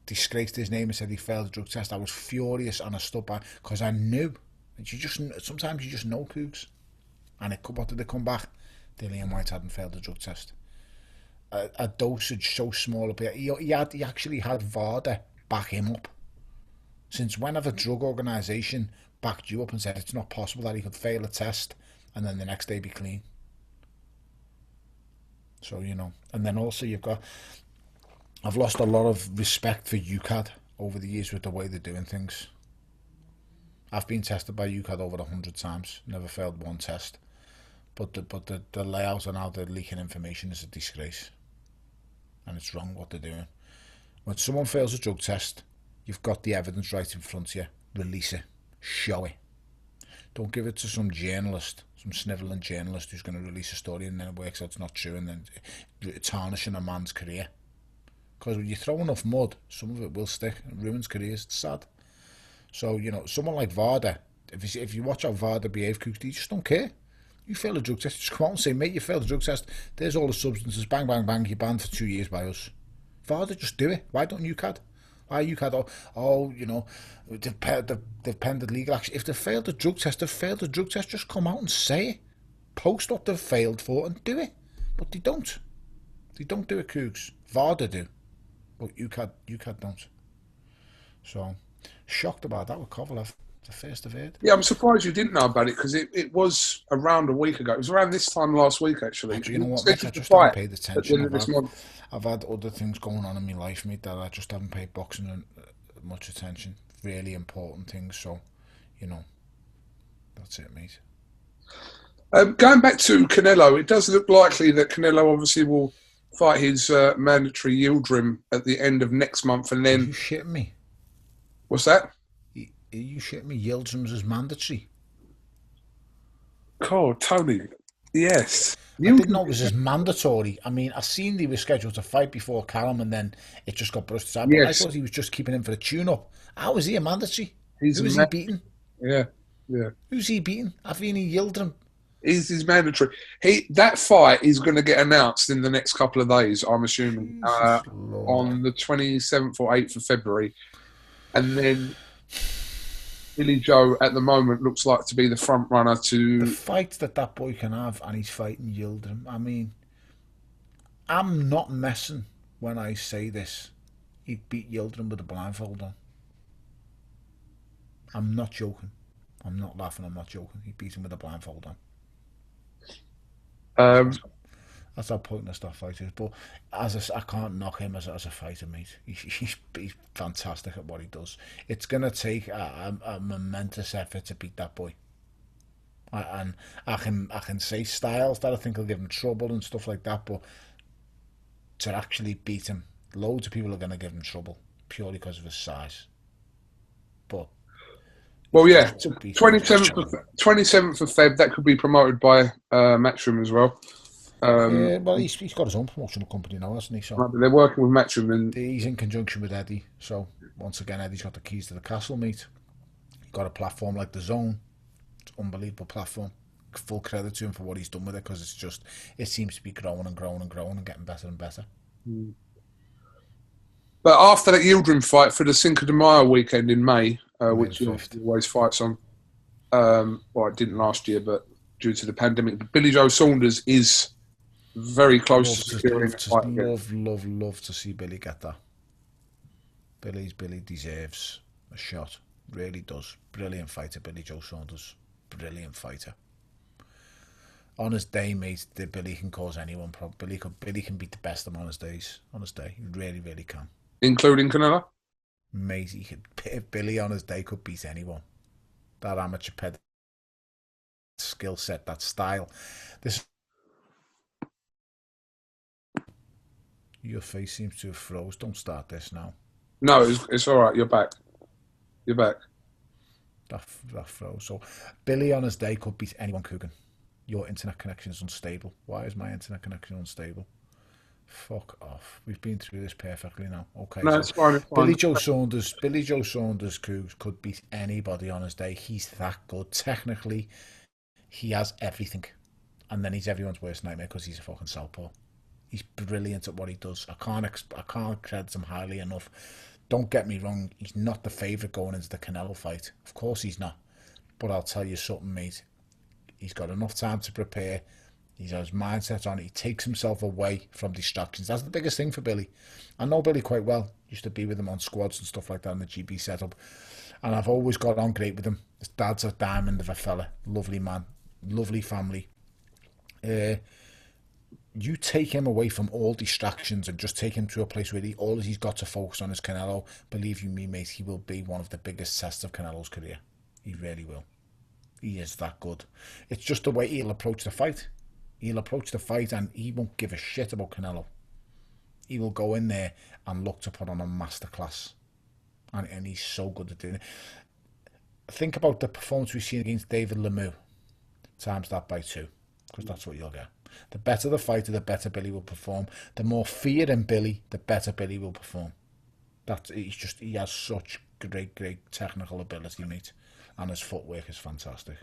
disgraced his name and said he failed the drug test, I was furious and I stood by because I knew. Sometimes you just know, Cougs. And what did they come back? Dilly and White hadn't failed the drug test. A dosage so small up here. He actually had VADA back him up. Since when have a drug organisation backed you up and said it's not possible that he could fail a test and then the next day be clean? So, you know. And then also I've lost a lot of respect for UCAD over the years with the way they're doing things. I've been tested by UCAD over 100 times, never failed one test. But the layout and how they're leaking information is a disgrace. And it's wrong what they're doing. When someone fails a drug test, you've got the evidence right in front of you. Release it. Show it. Don't give it to some journalist, some snivelling journalist who's going to release a story and then it works out it's not true and then tarnishing a man's career. Because when you throw enough mud, some of it will stick. It ruins careers. It's sad. So, you know, someone like VADA, if you watch how VADA behave, Cooks, you just don't care. You fail a drug test, just come out and say, mate, you failed a drug test. There's all the substances, bang, bang, bang, you're banned for 2 years by us. VADA, just do it. Why don't you CAD? Why you CAD? Oh, you know, they've pended legal action. If they've failed a drug test, they've failed a drug test. Just come out and say it. Post what they've failed for and do it. But they don't. They don't do it, Cougs. VADA do. But UCAD don't. So, shocked about that with Kovalev. The first I've heard. Yeah, I'm surprised you didn't know about it because it was around a week ago. It was around this time last week, actually. Do you know what, mate? I just haven't paid attention. I've had other things going on in my life, mate, that I just haven't paid boxing much attention. Really important things, so, you know, that's it, mate. Going back to Canelo, it does look likely that Canelo obviously will fight his mandatory Yildirim at the end of next month, and then... Are you shitting me? What's that? Are you shitting me? Yildirim's is mandatory. God, Tony, yes. I didn't know it was as mandatory. I mean, I seen they were scheduled to fight before Callum and then it just got brushed aside. But yes. I thought he was just keeping him for a tune-up. How is he a mandatory? Who's he beating? Yeah. Who's he beating? Avini Yildirim. He's mandatory. That fight is going to get announced in the next couple of days, I'm assuming, on the 27th or 8th of February. And then... Billy Joe at the moment looks like to be the front runner to... The fight that boy can have, and he's fighting Yildirim. I mean, I'm not messing when I say this. He'd beat Yildirim with a blindfold on. I'm not joking. I'm not laughing, I'm not joking. He'd beat him with a blindfold on. That's how pointless that fight is. But I can't knock him as a fighter, mate. He's fantastic at what he does. It's going to take a momentous effort to beat that boy. And I can say styles that I think will give him trouble and stuff like that, but to actually beat him, loads of people are going to give him trouble purely because of his size. But well, yeah, 27th of Feb, that could be promoted by Matchroom as well. Well, he's got his own promotional company now, hasn't he? So they're working with Matchroom, and he's in conjunction with Eddie. So once again, Eddie's got the keys to the castle, mate. He's got a platform like The Zone. It's an unbelievable platform. Full credit to him for what he's done with it, because it seems to be growing and growing and growing and getting better and better. But after that Yildirim fight for the Cinco de Mayo weekend in May, which he always fights on, well, it didn't last year, but due to the pandemic, Billy Joe Saunders is very close to securing a fight again. Love to see Billy get that. Billy deserves a shot. Really does. Brilliant fighter, Billy Joe Saunders. Brilliant fighter. On his day, mate, Billy can cause anyone problem. Billy can beat the best of them on his days. On his day, he really, really can. Including Canelo? Mate, Billy on his day could beat anyone. That amateur ped skill set, that style. Your face seems to have froze. Don't start this now. No, it's all right. You're back. That froze. So, Billy on his day could beat anyone, Kugan. Your internet connection is unstable. Why is my internet connection unstable? Fuck off. We've been through this perfectly now. Okay. No, it's fine. Billy Joe Saunders, Cougs could beat anybody on his day. He's that good. Technically, he has everything. And then he's everyone's worst nightmare because he's a fucking southpaw. He's brilliant at what he does. I can't credit him highly enough. Don't get me wrong, he's not the favourite going into the Canelo fight. Of course he's not. But I'll tell you something, mate. He's got enough time to prepare. He's got his mindset on it. He takes himself away from distractions. That's the biggest thing for Billy. I know Billy quite well. Used to be with him on squads and stuff like that in the GB setup. And I've always got on great with him. His dad's a diamond of a fella. Lovely man. Lovely family. You take him away from all distractions and just take him to a place where all he's got to focus on is Canelo. Believe you me, mate, he will be one of the biggest tests of Canelo's career. He really will. He is that good. It's just the way he'll approach the fight. He'll approach the fight and he won't give a shit about Canelo. He will go in there and look to put on a masterclass. And he's so good at doing it. Think about the performance we've seen against David Lemieux. Times that by 2. Because that's what you'll get. The better the fighter, the better Billy will perform. The more fear in Billy, the better Billy will perform. He has such great technical ability, mate. And his footwork is fantastic.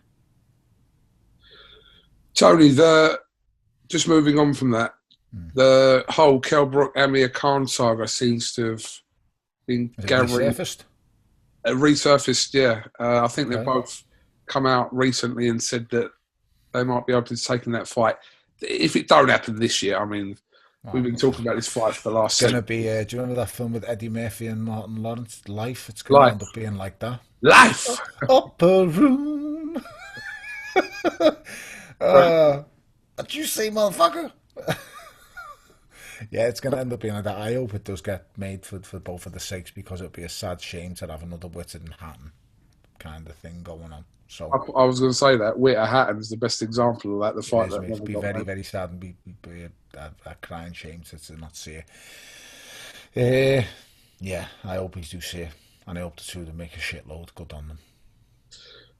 Tony, just moving on from that, the whole Kell Brook Amir Khan saga seems to have been gathering. Resurfaced, yeah. I think they've both come out recently and said that they might be open to taking that fight. If it don't happen this year, I mean, we've been talking about this fight for the last. It's going to be. Do you remember that film with Eddie Murphy and Martin Lawrence? Life. It's going to end up being like that. Life. Upper room. What you say, motherfucker? Yeah, it's going to end up being like that. I hope it does get made for both of the sakes, because it would be a sad shame to have another Whitted and Hatton kind of thing going on. So I was going to say that Whitted Hatton is the best example of that. The fight that would be very sad and be a crying shame to not see it. Yeah, I hope we do see it, and I hope the two of them make a shitload. Good on them.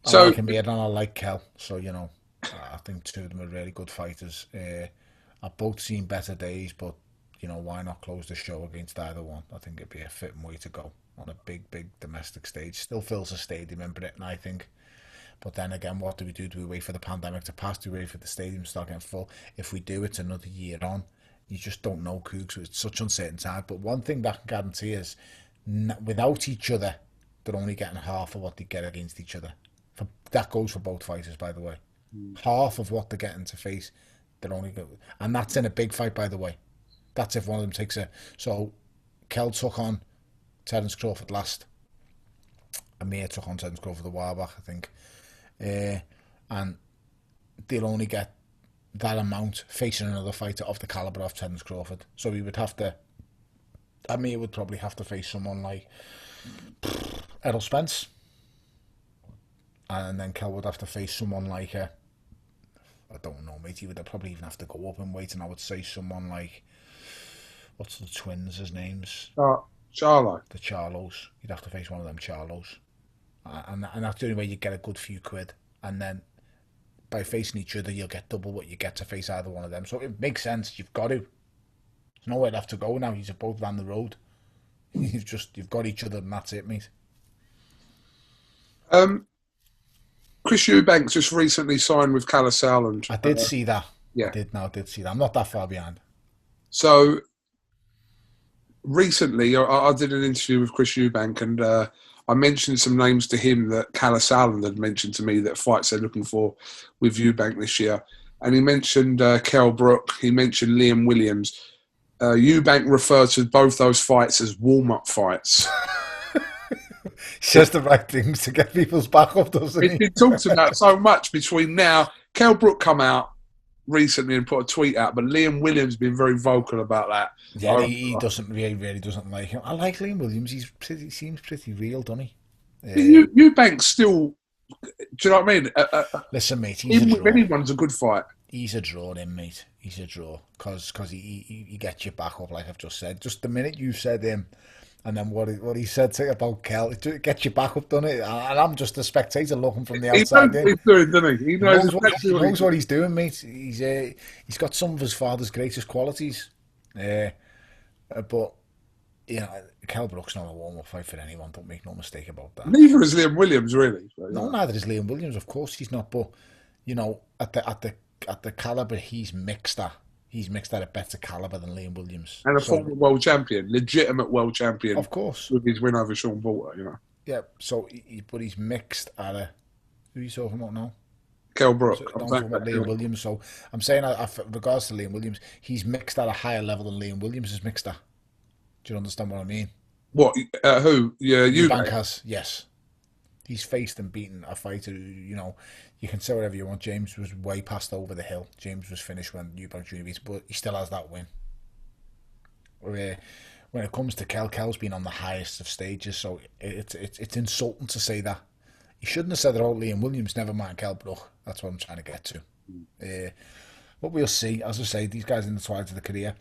So I like him and I like Kell, so you know, I think two of them are really good fighters. I've both seen better days, but you know, why not close the show against either one? I think it'd be a fitting way to go on a big domestic stage. Still fills a stadium in Britain, I think. But then again, what do we do? Do we wait for the pandemic to pass? Do we wait for the stadium to start getting full? If we do, it's another year on. You just don't know, Cougs. It's such uncertain time. But one thing that I can guarantee is, without each other, they're only getting half of what they get against each other. That goes for both fighters, by the way. Half of what they're getting to face, they're only going, and that's in a big fight, by the way. That's if one of them takes it. So, Kell took on Terence Crawford last. Amir took on Terence Crawford a while back, I think. And they'll only get that amount facing another fighter of the calibre of Terence Crawford. So he would have to, Amir would probably have to face someone like Errol Spence. And then Kell would have to face someone like, I don't know, mate, he would probably even have to go up in weight, and I would say someone like, what's the twins' names? Charlo. The Charlos. You'd have to face one of them Charlos. And that's the only way you get a good few quid. And then by facing each other, you'll get double what you get to face either one of them. So it makes sense. You've got to. There's nowhere left to go now. You've both ran the road. You've got each other, and that's it, mate. Chris Eubank just recently signed with Callis Howland. I did see that. Yeah. I did see that. I'm not that far behind. So recently I did an interview with Chris Eubank, and I mentioned some names to him that Callis Allen had mentioned to me that fights they're looking for with Eubank this year. And he mentioned Kell Brook, he mentioned Liam Williams. Eubank referred to both those fights as warm-up fights. He says the right things to get people's back up, doesn't he? It's been talked about so much between now. Kell Brook come out recently and put a tweet out, but Liam Williams has been very vocal about that. Yeah, he doesn't really doesn't like him. I like Liam Williams. He seems pretty real, doesn't he? Eubank's still. Do you know what I mean? Listen, mate, he's a draw. Anyone's a good fight. He's a draw, then, mate. He's a draw because he gets you back up, like I've just said. Just the minute you said him, and then what he said to about Kell, it gets you back up, doesn't it? And I'm just a spectator looking from the outside. He knows what he's doing, doesn't he? He knows what he's doing, mate. He's got some of his father's greatest qualities, but you know, Kell Brook's not a warm-up fight for anyone. Don't make no mistake about that. Neither is Liam Williams, really. No, neither is Liam Williams. Of course, he's not. But you know, at the caliber he's mixed at a better caliber than Liam Williams, and a former world champion, legitimate world champion, of course, with his win over Sean Porter. You know. Yeah. So, but he's mixed at a. Who are you talking about now? Kell Brook. So, I'm talking about Liam Williams. So I'm saying, regards to Liam Williams, he's mixed at a higher level than Liam Williams is mixed at. Do you understand what I mean? What? Who? Yeah, Eubank has. Yes. He's faced and beaten a fighter who, you know, you can say whatever you want. James was way past over the hill. James was finished when Eubank Jr. beats, but he still has that win. When it comes to Kell's been on the highest of stages, so it's insulting to say that. He shouldn't have said that about Liam Williams, never mind Kell Brook. That's what I'm trying to get to. But we'll see. As I say, these guys in the twilight of the career,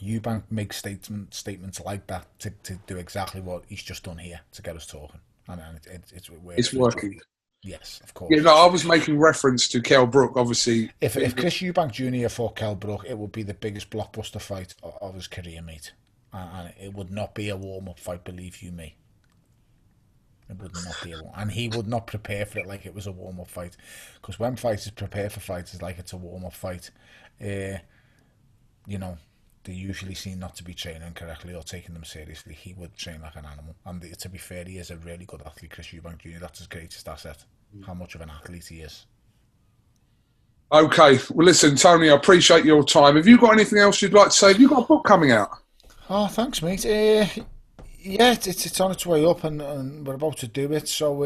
Eubank makes statements like that to do exactly what he's just done here to get us talking, and it's working. Yes, of course. Yeah, no, I was making reference to Kell Brook. Obviously, if Chris Eubank Jr. fought Kell Brook, it would be the biggest blockbuster fight of his career, mate, and it would not be a warm-up fight. Believe you me, it would not be and he would not prepare for it like it was a warm-up fight, because when fighters prepare for fights, it's like it's a warm-up fight. You know. They usually seem not to be training correctly or taking them seriously. He would train like an animal. And to be fair, he is a really good athlete, Chris Eubank Jr. That's his greatest asset, how much of an athlete he is. Okay. Well, listen, Tony, I appreciate your time. Have you got anything else you'd like to say? Have you got a book coming out? Oh, thanks, mate. Yeah, it's on its way up and we're about to do it. So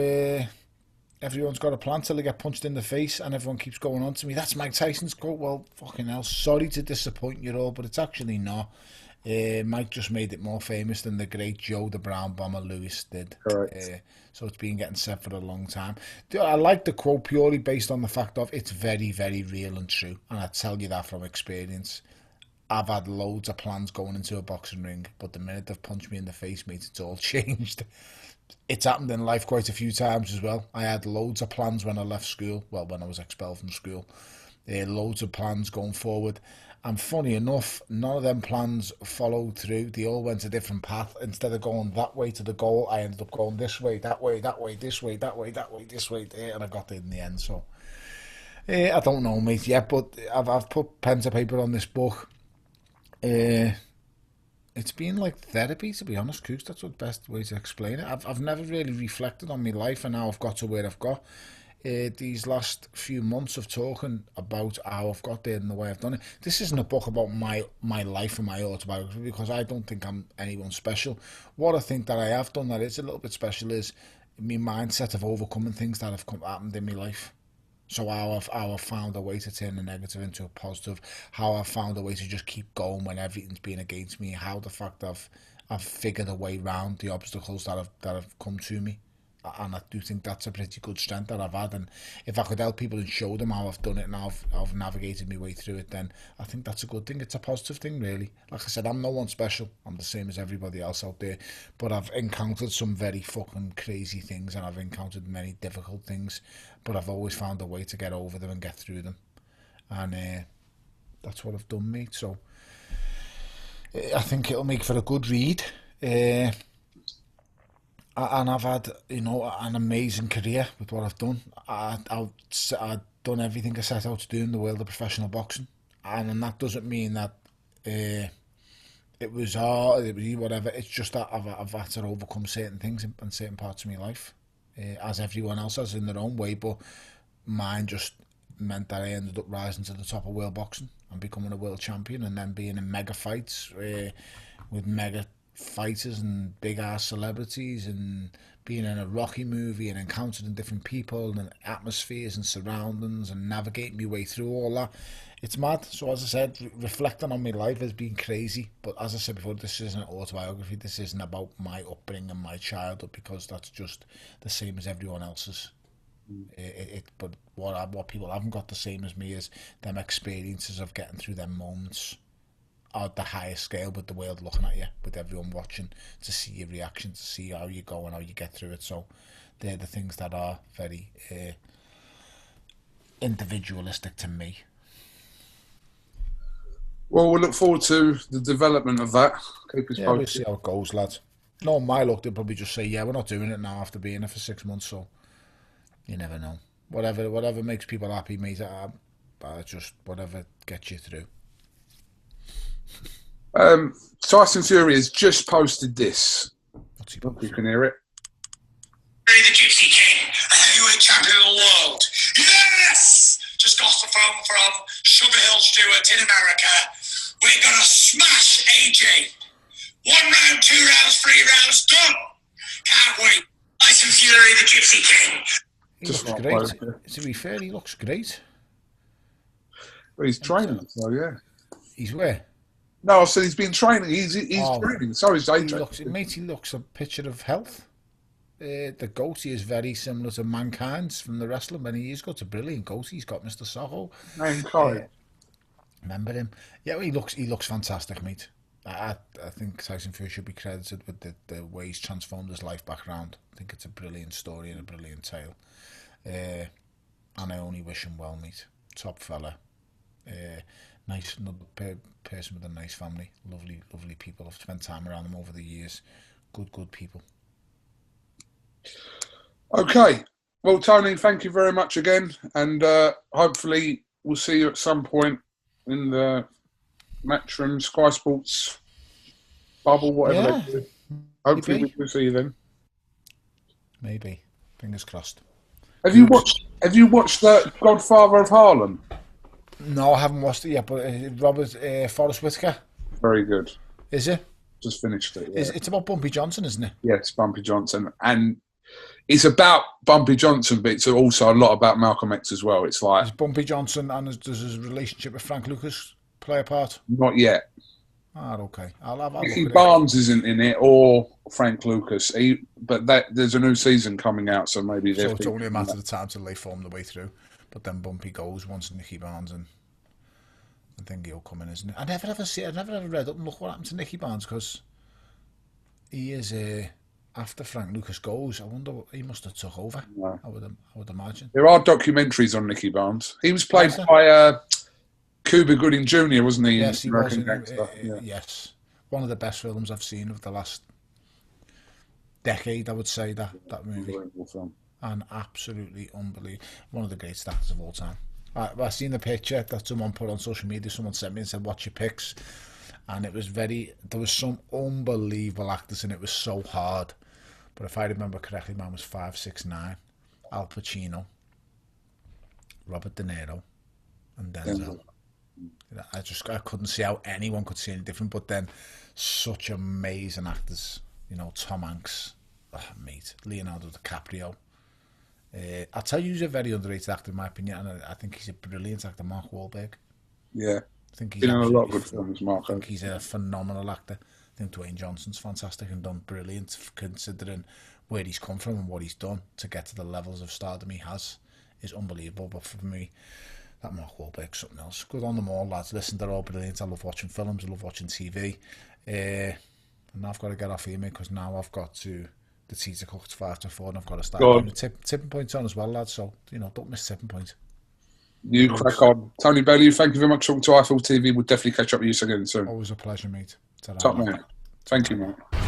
everyone's got a plan till they get punched in the face, and everyone keeps going on to me. That's Mike Tyson's quote. Well, fucking hell, sorry to disappoint you all, but it's actually not. Mike just made it more famous than the great Joe the Brown Bomber Lewis did. So it's been getting said for a long time. I like the quote purely based on the fact of it's very, very real and true, and I tell you that from experience. I've had loads of plans going into a boxing ring, but the minute they've punched me in the face, mate, it's all changed. It's happened in life quite a few times as well. I had loads of plans when I left school. Well, when I was expelled from school. Loads of plans going forward. And funny enough, none of them plans followed through. They all went a different path. Instead of going that way to the goal, I ended up going this way, that way, that way, this way, that way, that way, this way, there, and I got there in the end. So, I don't know, mate, yet, but I've put pen to paper on this book. It's been like therapy, to be honest, Cooks. That's the best way to explain it. I've never really reflected on my life and how I've got to where I've got. These last few months of talking about how I've got there and the way I've done it. This isn't a book about my life and my autobiography, because I don't think I'm anyone special. What I think that I have done that is a little bit special is my mindset of overcoming things that have happened in my life. So how I've found a way to turn the negative into a positive, how I've found a way to just keep going when everything's been against me, how the fact I've figured a way around the obstacles that have come to me. And I do think that's a pretty good strength that I've had, and if I could help people and show them how I've done it and how I've navigated my way through it, then I think that's a good thing. It's a positive thing, really. Like I said, I'm no one special. I'm the same as everybody else out there, but I've encountered some very fucking crazy things, and I've encountered many difficult things, but I've always found a way to get over them and get through them, and that's what I've done, mate. So I think it'll make for a good read. And I've had, you know, an amazing career with what I've done. I've done everything I set out to do in the world of professional boxing, and that doesn't mean that It was hard, it was whatever. It's just that I've had to overcome certain things in certain parts of my life, as everyone else has in their own way, but mine just meant that I ended up rising to the top of world boxing and becoming a world champion, and then being in mega fights with mega fighters and big ass celebrities, and being in a Rocky movie and encountering different people and atmospheres and surroundings and navigating my way through all that. It's mad. So as I said, reflecting on my life has been crazy. But as I said before, this isn't autobiography. This isn't about my upbringing, my childhood, because that's just the same as everyone else's. But what people haven't got the same as me is them experiences of getting through them moments at the highest scale, with the world looking at you, with everyone watching to see your reaction, to see how you go and how you get through it. So they're the things that are very individualistic to me. Well, we'll look forward to the development of that. Keep us posted. We'll see how it goes, lads. No, my luck, they'll probably just say, yeah, we're not doing it now after being there for 6 months, so you never know. Whatever makes people happy, mate, just whatever gets you through. Tyson Fury has just posted this. What's he Hope you can hear it. The Gypsy King, a heavyweight champion of the world. Yes! Just got the phone from Sugar Hill Stewart in America. We're going to smash AJ. 1 round, 2 rounds, 3 rounds, done. Can't wait. Tyson Fury, the Gypsy King. He looks great. To be fair, he looks great. Well, he's training, so yeah. He's where? No, I said he's been training. He's training. So is AJ. He looks a picture of health. The goatee is very similar to Mankind's from the wrestling. When he's got a brilliant goatee, he's got Mr. Soho. Remember him? Yeah, well, he looks fantastic, mate. I think Tyson Fury should be credited with the way he's transformed his life back around. I think it's a brilliant story and a brilliant tale. And I only wish him well, mate. Top fella. Nice, another person with a nice family. Lovely people. I've spent time around them over the years. Good people. Okay. Well, Tony, thank you very much again. And hopefully we'll see you at some point in the Matchroom, Sky Sports bubble, whatever they do. Hopefully we'll see you then. Maybe. Fingers crossed. Have you watched The Godfather of Harlem? No, I haven't watched it yet, but Robert Forrest Whitaker. Very good. Is it? Just finished it. Yeah. It's about Bumpy Johnson, isn't it? Yes, Bumpy Johnson. And it's about Bumpy Johnson, but it's also a lot about Malcolm X as well. It's like... Is Bumpy Johnson and does his relationship with Frank Lucas play a part? Not yet. Okay. I'll Nicky Barnes isn't in it, or Frank Lucas. But there's a new season coming out, so maybe... So it's only a matter of time till they form the way through. But then Bumpy goes once Nicky Barnes and think he'll come in, isn't it? I never ever read up and look what happened to Nicky Barnes, because he is after Frank Lucas goes. I wonder what he must have took over. No. I would imagine. There are documentaries on Nicky Barnes. He was played by Cuba Gooding Jr., wasn't he? Yes, he was. Yes, one of the best films I've seen of the last decade. I would say that movie. Unbelievable film. And absolutely unbelievable. One of the greatest actors of all time. I seen the picture that someone put on social media. Someone sent me and said, "What's your picks?" And it was there was some unbelievable actors, and it was so hard. But if I remember correctly, man was 5'6", Al Pacino, Robert De Niro, and Denzel. I couldn't see how anyone could see any different. But then, such amazing actors. Tom Hanks, mate, Leonardo DiCaprio. I'll tell you who's a very underrated actor in my opinion, and I think he's a brilliant actor, Mark Wahlberg. Yeah. I think he's been in a lot of good films, Mark. I think he's a phenomenal actor. I think Dwayne Johnson's fantastic and done brilliant, considering where he's come from and what he's done to get to the levels of stardom he has is unbelievable. But for me, that Mark Wahlberg's something else. Good on them all, lads. Listen, they're all brilliant. I love watching films. I love watching TV. And now I've got to get off here, mate, because now I've got the tea to cook. It's 5 to 4, and I've got to start putting the tipping points on as well, lads. So don't miss tipping points. You crack on. Tony Bellew, thank you very much for talking to iFull TV. We'll definitely catch up with you again soon. Always a pleasure, mate. Top man. Thank you, mate.